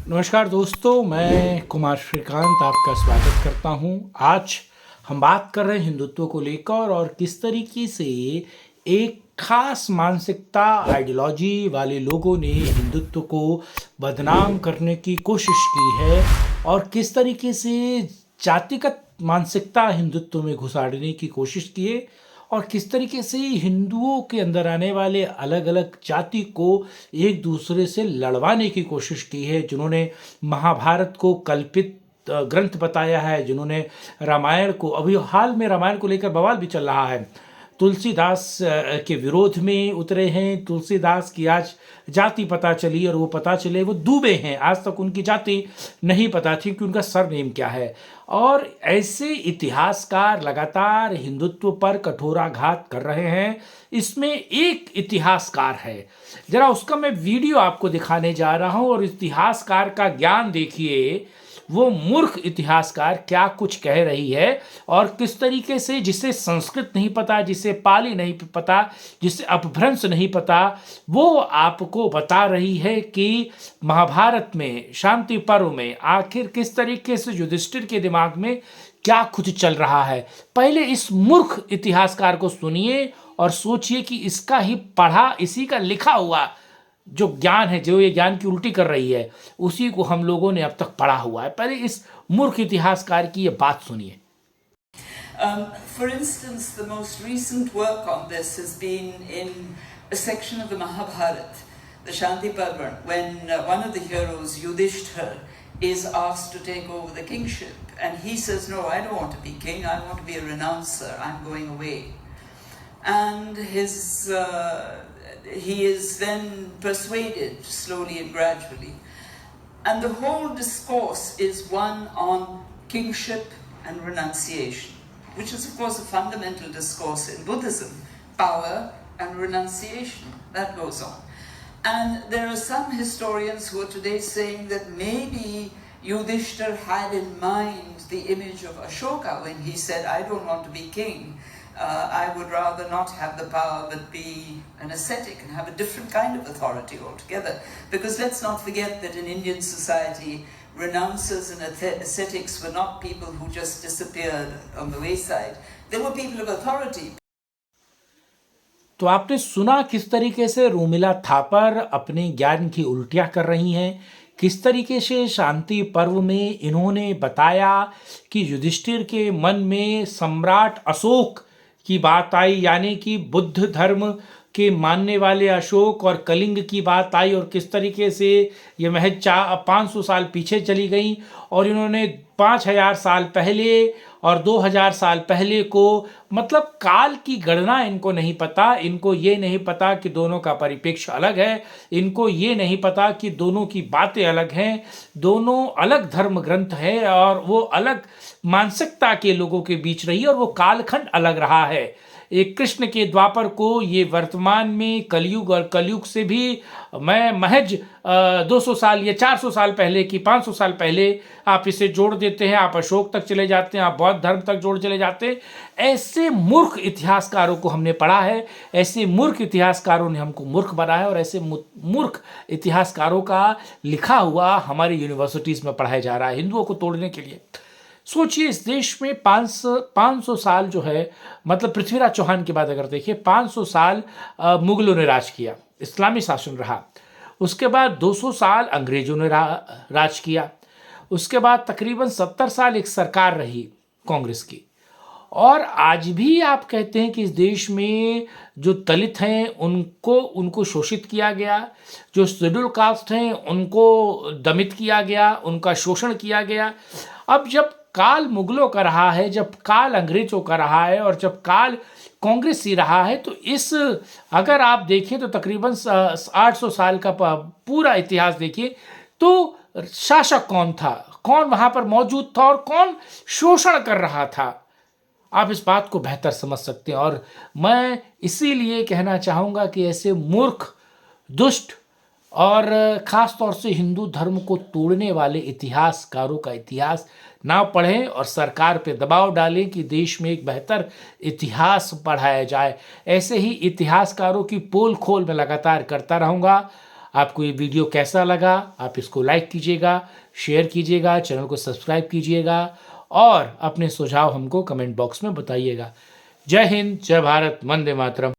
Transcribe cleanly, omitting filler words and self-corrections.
नमस्कार दोस्तों, मैं कुमार श्रीकांत आपका स्वागत करता हूं। आज हम बात कर रहे हैं हिंदुत्व को लेकर और किस तरीके से एक खास मानसिकता आइडियोलॉजी वाले लोगों ने हिंदुत्व को बदनाम करने की कोशिश की है और किस तरीके से जातिगत मानसिकता हिंदुत्व में घुसाड़ने की कोशिश की है और किस तरीके से हिंदुओं के अंदर आने वाले अलग अलग जाति को एक दूसरे से लड़वाने की कोशिश की है। जिन्होंने महाभारत को कल्पित ग्रंथ बताया है, जिन्होंने रामायण को, अभी हाल में रामायण को लेकर बवाल भी चल रहा है, तुलसीदास के विरोध में उतरे हैं। तुलसीदास की आज जाति पता चली और वो पता चले वो दूबे हैं। आज तक उनकी जाति नहीं पता थी कि उनका सरनेम क्या है। और ऐसे इतिहासकार लगातार हिंदुत्व पर कठोराघात कर रहे हैं। इसमें एक इतिहासकार है, जरा उसका मैं वीडियो आपको दिखाने जा रहा हूं और इतिहासकार का ज्ञान देखिए। वो मूर्ख इतिहासकार क्या कुछ कह रही है और किस तरीके से, जिसे संस्कृत नहीं पता, जिसे पाली नहीं पता, जिसे अपभ्रंश नहीं पता, वो आपको बता रही है कि महाभारत में शांति पर्व में आखिर किस तरीके से युधिष्ठिर के दिमाग में क्या कुछ चल रहा है। पहले इस मूर्ख इतिहासकार को सुनिए और सोचिए कि इसका ही पढ़ा, इसी का लिखा हुआ जो ज्ञान है, जो ये ज्ञान की उल्टी कर रही है, उसी को हम लोगों ने अब तक पढ़ा हुआ है। पहले इस मूर्ख इतिहासकार की ये बात सुनिए। For instance, the most recent work on this has been in a section of the Mahabharata, the Shanti Parva, when one of the heroes, Yudhishthir, is asked to take over the kingship. And he says, no, I don't want to be king, I want to be a renouncer, I'm going away. And he is then persuaded slowly and gradually. And the whole discourse is one on kingship and renunciation, which is of course a fundamental discourse in Buddhism, power and renunciation, that goes on. And there are some historians who are today saying that maybe Yudhishthir had in mind the image of Ashoka when he said, I don't want to be king. I would rather not have the power but be an ascetic and have a different kind of authority altogether. Because let's not forget that in Indian society, renouncers and ascetics were not people who just disappeared on the wayside. They were people of authority. तो आपने सुना किस तरीके से रूमिला थापर अपने ज्ञान की उल्टियां कर रही हैं। किस तरीके से शांति पर्व में इन्होंने बताया कि युधिष्ठिर के मन में सम्राट अशोक की बात आई, यानी कि बुद्ध धर्म के मानने वाले अशोक, और कलिंग की बात आई और किस तरीके से ये महज 500 साल पीछे चली गई और इन्होंने 5000 साल पहले और 2000 साल पहले को, मतलब काल की गणना इनको नहीं पता। इनको ये नहीं पता कि दोनों का परिप्रेक्ष्य अलग है, इनको ये नहीं पता कि दोनों की बातें अलग हैं, दोनों अलग धर्म ग्रंथ है और वो अलग मानसिकता के लोगों के बीच रही और वो कालखंड अलग रहा है। एक कृष्ण के द्वापर को ये वर्तमान में कलयुग और कलयुग से भी मैं महज 200 साल या 400 साल पहले की 500 साल पहले आप इसे जोड़ देते हैं, आप अशोक तक चले जाते हैं, आप बौद्ध धर्म तक जोड़ चले जाते हैं। ऐसे मूर्ख इतिहासकारों को हमने पढ़ा है, ऐसे मूर्ख इतिहासकारों ने हमको मूर्ख बनाया है और ऐसे मूर्ख इतिहासकारों का लिखा हुआ हमारी यूनिवर्सिटीज़ में पढ़ाया जा रहा है हिंदुओं को तोड़ने के लिए। सोचिए, इस देश में 500 साल जो है, मतलब पृथ्वीराज चौहान के बाद अगर देखिए 500 साल मुगलों ने राज किया, इस्लामी शासन रहा। उसके बाद 200 साल अंग्रेजों ने राज किया। उसके बाद तकरीबन 70 साल एक सरकार रही कांग्रेस की। और आज भी आप कहते हैं कि इस देश में जो दलित हैं उनको शोषित किया गया, जो शेड्यूल कास्ट हैं उनको दमित किया गया, उनका शोषण किया गया। अब जब काल मुगलों का रहा है, जब काल अंग्रेजों का रहा है और जब काल कांग्रेस ही रहा है, तो इस अगर आप देखें तो तकरीबन 800 साल का पूरा इतिहास देखिए तो शासक कौन था, कौन वहाँ पर मौजूद था और कौन शोषण कर रहा था, आप इस बात को बेहतर समझ सकते हैं। और मैं इसीलिए कहना चाहूँगा कि ऐसे मूर्ख, दुष्ट और ख़ास तौर से हिंदू धर्म को तोड़ने वाले इतिहासकारों का इतिहास ना पढ़ें और सरकार पे दबाव डालें कि देश में एक बेहतर इतिहास पढ़ाया जाए। ऐसे ही इतिहासकारों की पोल खोल मैं लगातार करता रहूँगा। आपको ये वीडियो कैसा लगा, आप इसको लाइक कीजिएगा, शेयर कीजिएगा, चैनल को सब्सक्राइब कीजिएगा और अपने सुझाव हमको कमेंट बॉक्स में बताइएगा। जय हिंद, जय भारत, वंदे मातरम।